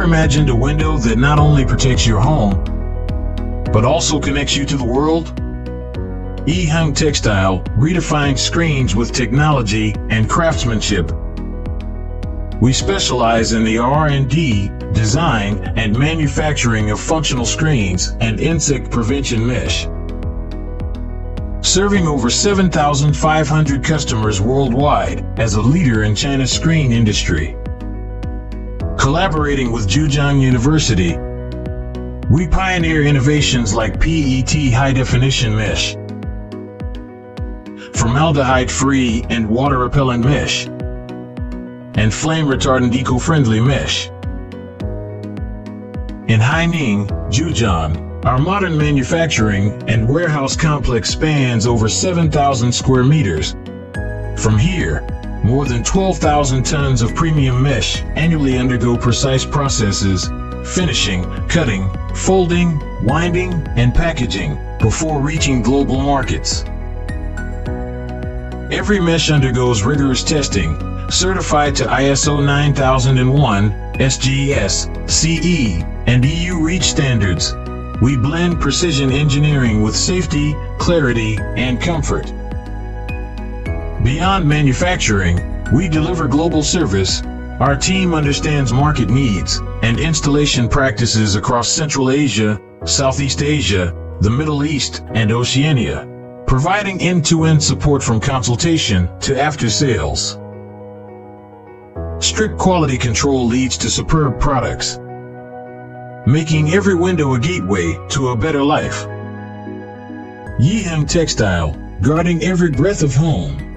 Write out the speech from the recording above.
Ever imagined a window that not only protects your home, but also connects you to the world? Yihang Textile redefines screens with technology and craftsmanship. We specialize in the R&D, design, and manufacturing of functional screens and insect prevention mesh. Serving over 7,500 customers worldwide as a leader in China's screen industry. Collaborating with Zhejiang University, we pioneer innovations like PET high-definition mesh, formaldehyde-free and water-repellent mesh, and flame-retardant eco-friendly mesh. In Haining, Zhejiang, our modern manufacturing and warehouse complex spans over 7,000 square meters. From here, more than 12,000 tons of premium mesh annually undergo precise processes, finishing, cutting, folding, winding, and packaging before reaching global markets. Every mesh undergoes rigorous testing, certified to ISO 9001, SGS, CE, and EU REACH standards. We blend precision engineering with safety, clarity, and comfort. Beyond manufacturing, we deliver global service. Our team understands market needs and installation practices across Central Asia, Southeast Asia, the Middle East, and Oceania, providing end-to-end support from consultation to after-sales. Strict quality control leads to superb products, making every window a gateway to a better life. Yihang Textile, guarding every breath of home.